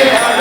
Hare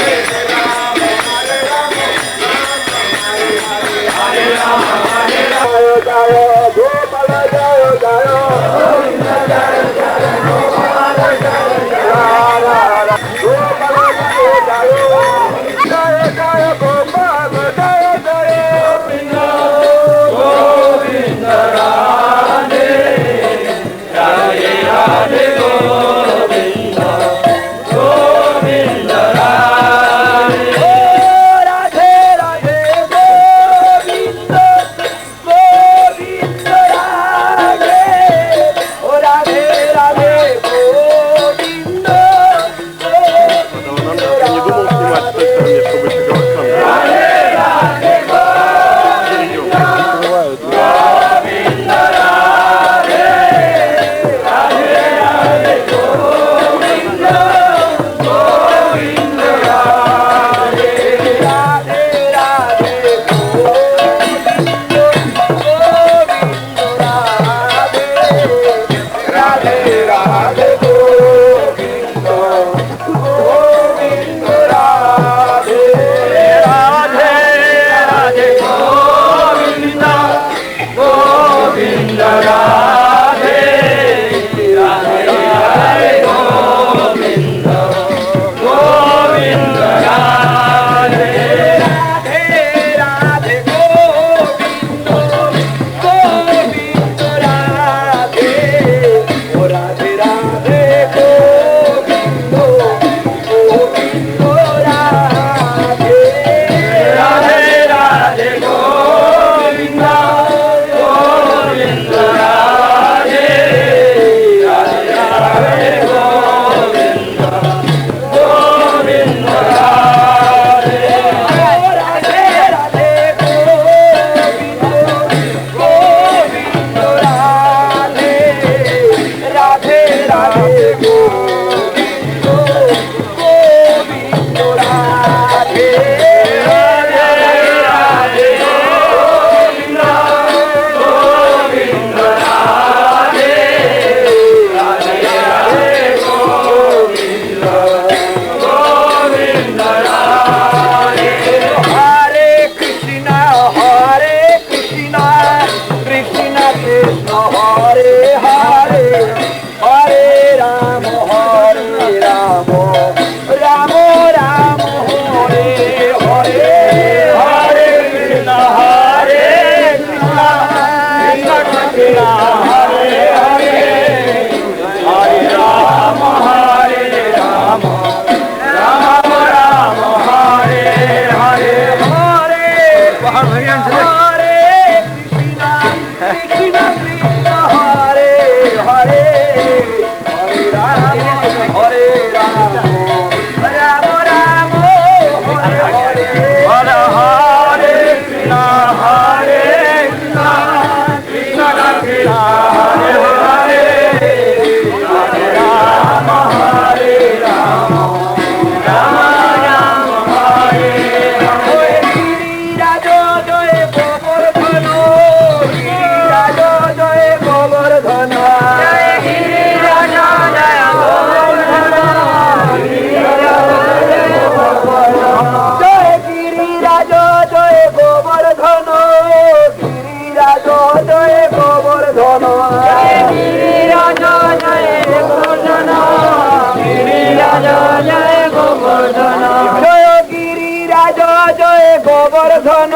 Giriraj जय गोवर्धन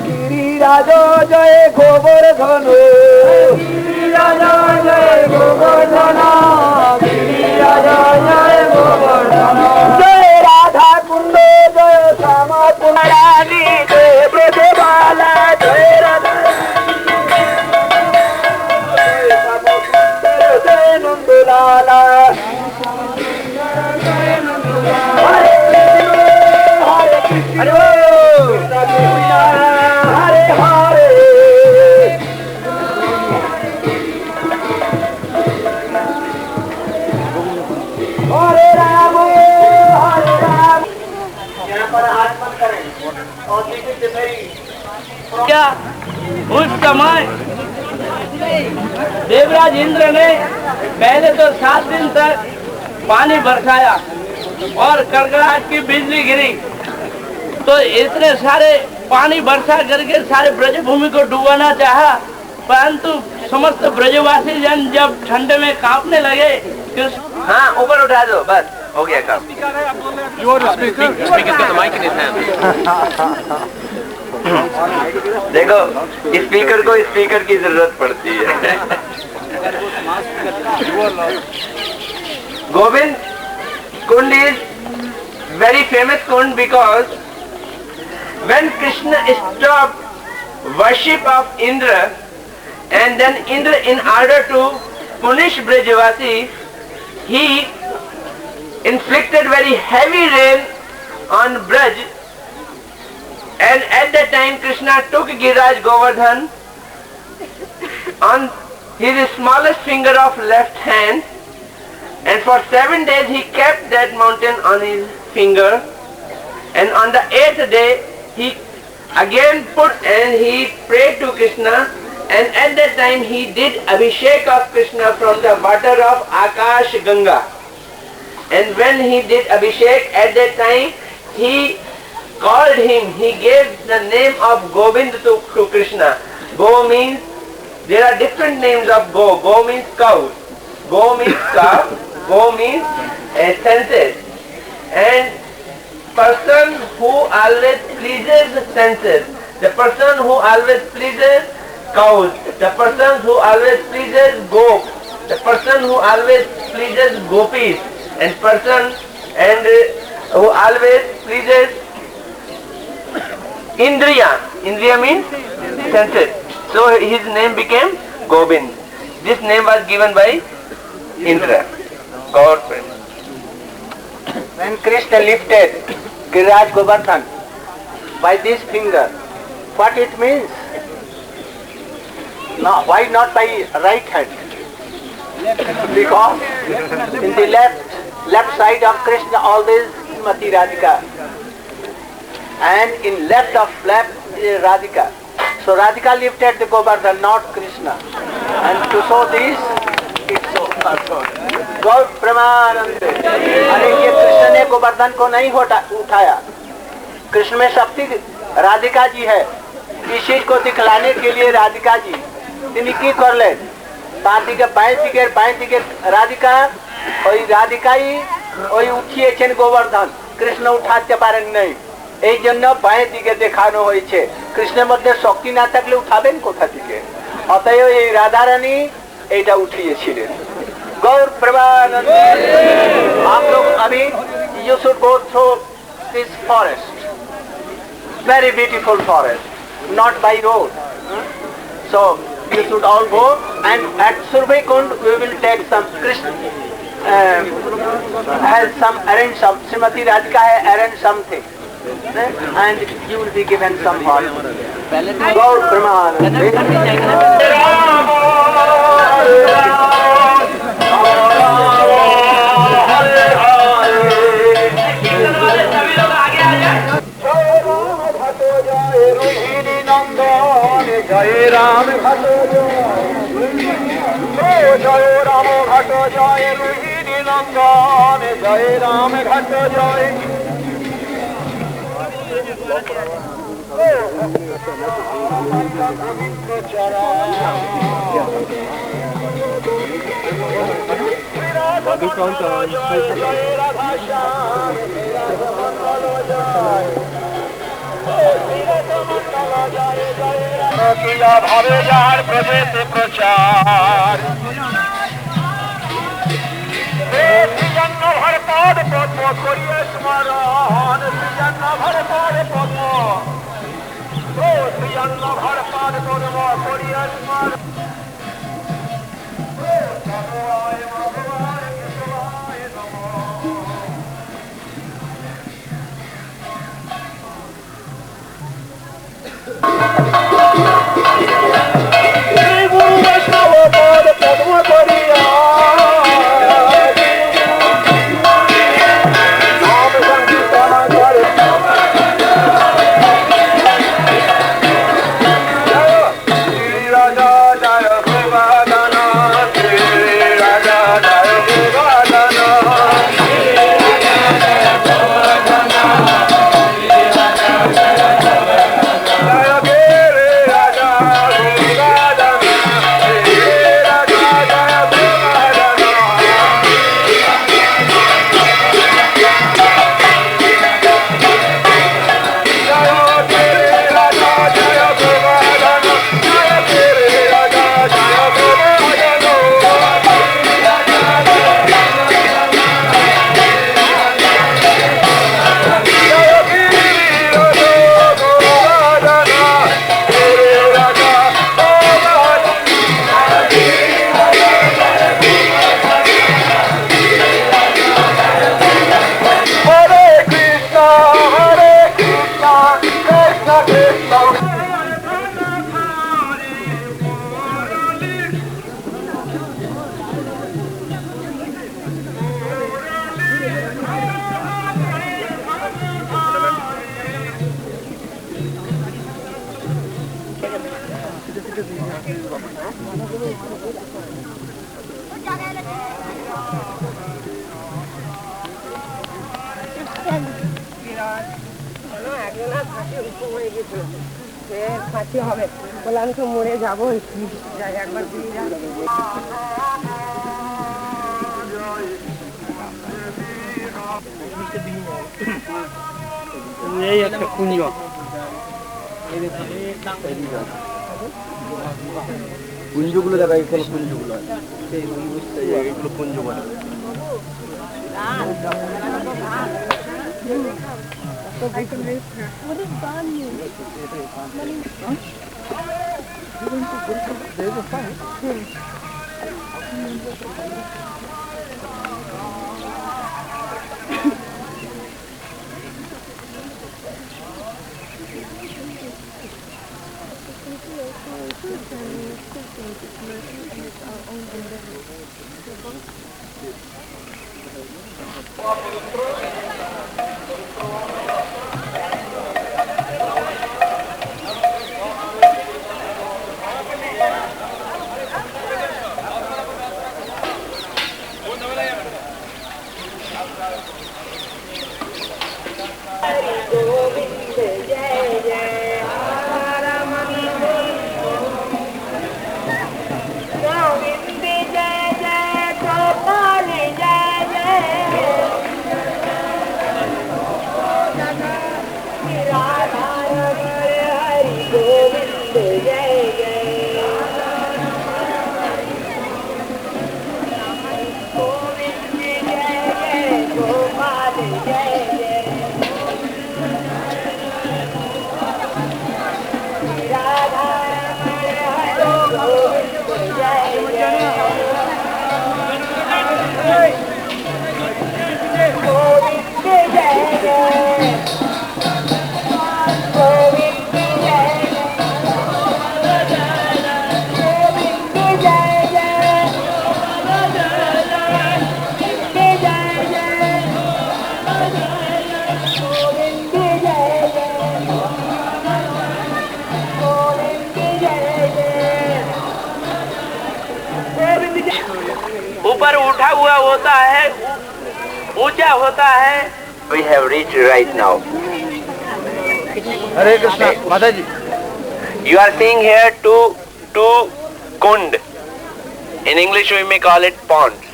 गिरिराज जय गोवर्धन गिरिराज जय गोवर्धन गिरिराज जय गोवर्धन जय राधा कुंड जय श्यामा कुंड रानी जय ब्रजबाला जय राधा जय नंदलाला हरे हरे हरे राम यहाँ पर हाथ बंद करें और क्या उस समय देवराज इंद्र ने पहले तो 7 दिन तक पानी बरसाया और कड़कड़ाहट की बिजली गिरी, तो इतने सारे पानी वर्षा करके सारे ब्रजभूमि को डुबाना चाहा, परंतु समस्त ब्रजवासी जन जब ठंड में कांपने लगे। हाँ, ऊपर उठा दो, बस हो गया काम। देखो, स्पीकर को स्पीकर की जरूरत पड़ती है। Govind Kund is very famous Kund because when Krishna stopped worship of Indra, and then Indra, in order to punish Brajavasi, he inflicted very heavy rain on Braj, and at that time Krishna took Giriraj Govardhan on his smallest finger of left hand, and for 7 days he kept that mountain on his finger, and on the 8th day he again put and he prayed to Krishna, and at that time he did abhishek of Krishna from the water of Akash Ganga. And when he did abhishek, at that time he called him, he gave the name of Govind to Krishna. Go means, there are different names of Go. Go means cow. Go means cow. Go means senses, and person who always pleases senses, the person who always pleases cows, the person who always pleases goat, the person who always pleases gopis, and person who always pleases Indriya. Indriya means senses. So his name became Govind. This name was given by Indra. When Krishna lifted Giriraj Govardhan by this finger, what it means? No, why not by right hand? Because in the left side of Krishna always Srimati Radhika, and in left of left is Radhika. So Radhika lifted the Govardhan, not Krishna, and to show this, it's so. गौर प्रेमानंद। अरे ये कृष्ण ने गोवर्धन को नहीं उठाया, कृष्ण में शक्ति राधिका जी है। इस चीज को दिखलाने के लिए राधिका जी তিনি কি করলেন, বাঁ দিকে বাঁয়ে দিকে রাধিকা, ওই রাধিকাই ওই উঠিয়েছেন গোবর্ধন, কৃষ্ণ উঠাতে পারেন নাই, এই জন্য বাঁয়ে দিকে দেখানো হয়েছে। কৃষ্ণের মধ্যে শক্তি না থাকলে উঠাবেন কোথা থেকে? অতএব এই রাধারানী এইটা উঠিয়েছিলেন। गौर प्रभानंद। आप लोग अभी you should go through this forest, very beautiful forest, not by road. So you should all go, and at Survey Kund we will take some Krishna has some arrange some Srimati Radhika has arranged something, and you will be given some horn. गौर प्रभानंद। जय राम घट जय राम घट जय रोहिणी नंदन जय राम घट जय जय राधा श्याम किया भावे जार प्रवेश प्रचार जन्म भर पाद पद्म करिए स्मरण जन्म भर पाद पद्म जन्म भर पाद पद्म करिए स्मरण श्री गुरु वैष्णव पाद पद्म करिया नाम संकीर्तन करे श्री राजा जय गोवर्धन श्री राजा जय गोवर्धन ফাঁসি হবে বলে আমি তো মরে যাবো যাই একবার দিয়ে যাবো এই একটা কুঞ্জ কুঞ্জগুলো দেখা এখানে কুঞ্জগুলো এইগুলো কুঞ্জ বলে ऊपर उठा हुआ होता है, ऊंचा होता है. We have reached right now. हरे कृष्णा माता जी. You are seeing here two kund. In English we may call it ponds.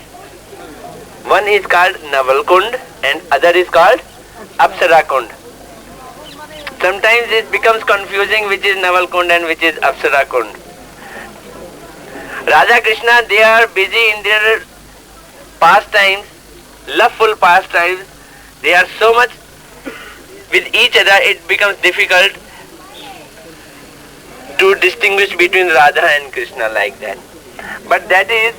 One is called Naval Kund and other is called Apsara Kund. Sometimes it becomes confusing which is Naval Kund and which is Apsara Kund. Radha Krishna, they are busy in their pastimes, loveful pastimes. They are so much with each other, it becomes difficult to distinguish between Radha and Krishna like that. But that is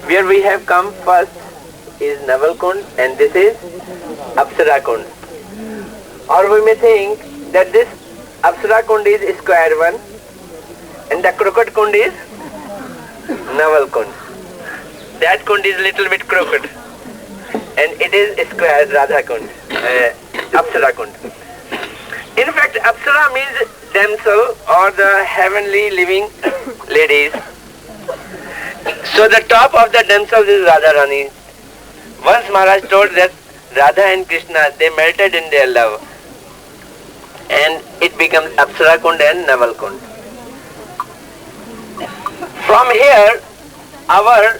where we have come first is Naval Kund and this is Apsara Kund. Or we may think that this Apsara Kund is square one and the crooked Kund is Naval Kund. That Kund is little bit crooked and it is square Radha Kund, Apsara Kund. In fact, Apsara means damsel or the heavenly living ladies. So the top of the damsels is Radharani. Once Maharaj told that Radha and Krishna, they melted in their love and it becomes Apsara Kund and Naval Kund. From here, our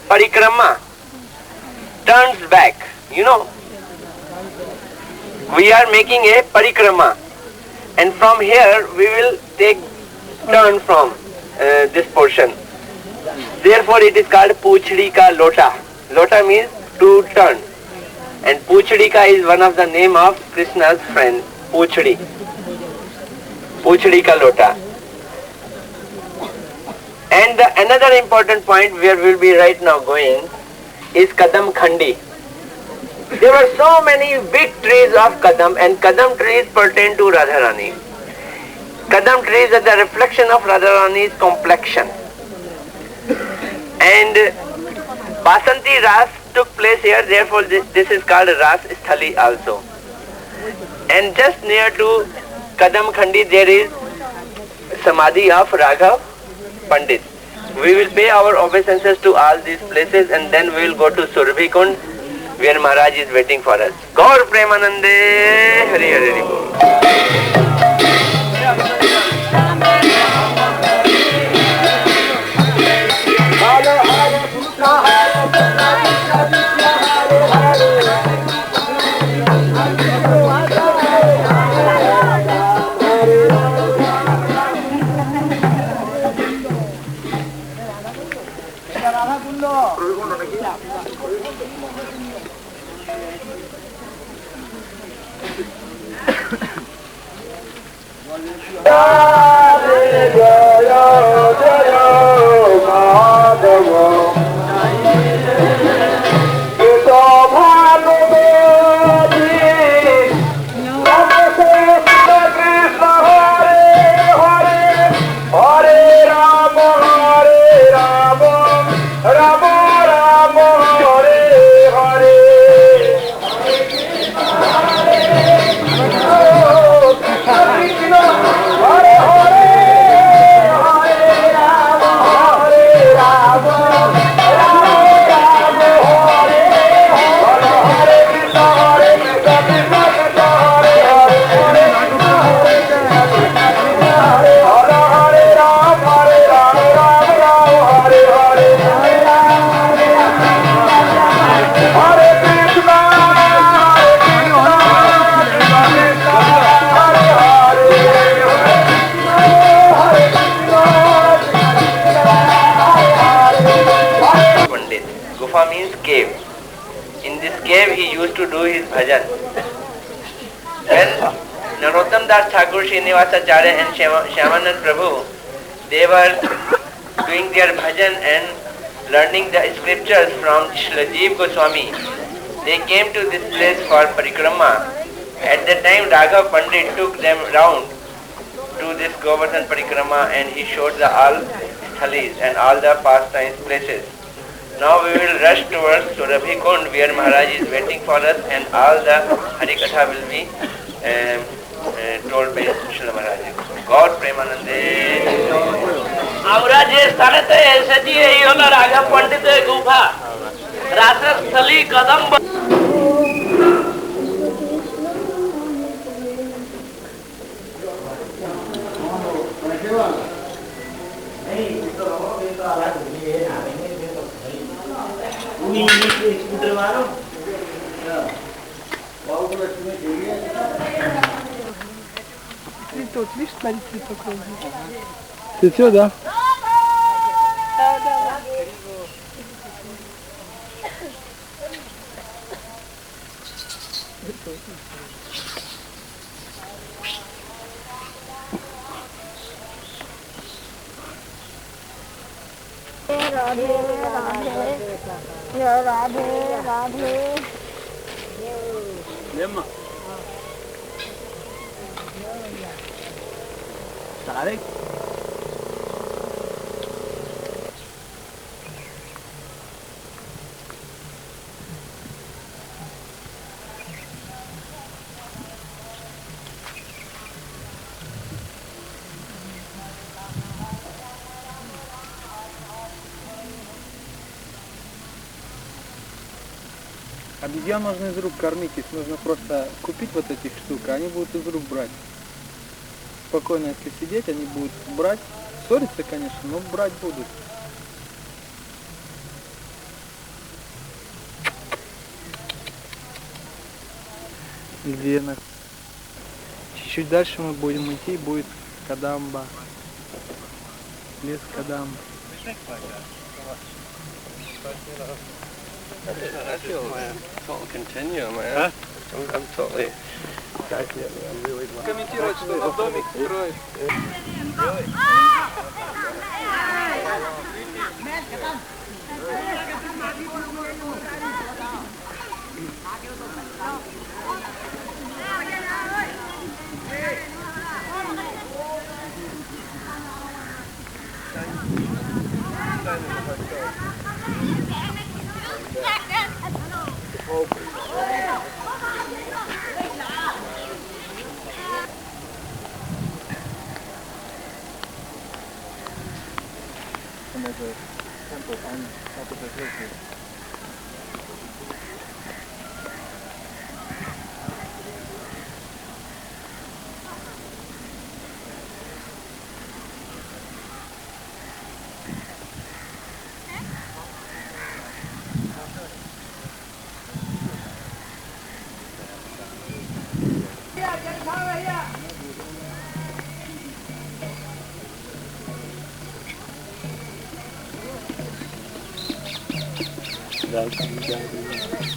parikrama turns back. You know, we are making a parikrama and from here we will take turn from this portion. Therefore it is called Puchdi ka Lota. Lota means to turn and Puchdi ka is one of the name of Krishna's friend, Puchdi. Puchdi ka Lota. And another important point where we will be right now going is Kadam Khandi. There were so many big trees of Kadam and Kadam trees pertain to Radharani. Kadam trees are the reflection of Radharani's complexion. And Basanti Ras took place here, therefore this is called Ras Sthali also. And just near to Kadam Khandi there is Samadhi of Raghav Pandit. We will pay our obeisances to all these places and then we will go to Surabhi Kund where Maharaj is waiting for us. Gaur Premanande, Hari Hari Hari Bol. Narottam Das Thakur, Srinivasacharya and Shyamanand Prabhu, they were doing their bhajan and learning the scriptures from Shlajeev Goswami. They came to this place for parikrama. At that time Raghav Pandit took them round to this Govardhan parikrama and he showed the all sthalis and all the pastimes places. Now we will rush towards Surabhi Kund where Maharaj is waiting for us and all the Harikatha will be told by Srila Maharaj. God Premanande. আমরা যে স্থানেতে এসেছি এই হলো রাঘব পণ্ডিতের গুফা, রাসস্থলী কদম্ব। цветут. Видишь, смотри, цветок розовый. Цветет, да? Radhe Radhe Radhe Radhe Lema. Tarek. Обезьян можно из рук кормить, их нужно просто купить вот этих штук, а они будут из рук брать. Спокойно, если сидеть, они будут брать. Ссориться, конечно, но брать будут. Где на... Чуть-чуть дальше мы будем идти, будет Кадамба. Лес Кадамба. I feel total continuum, man. I'm totally. Комментировать, что на домик строить. And there's a temple on top of the hill here. Welcome,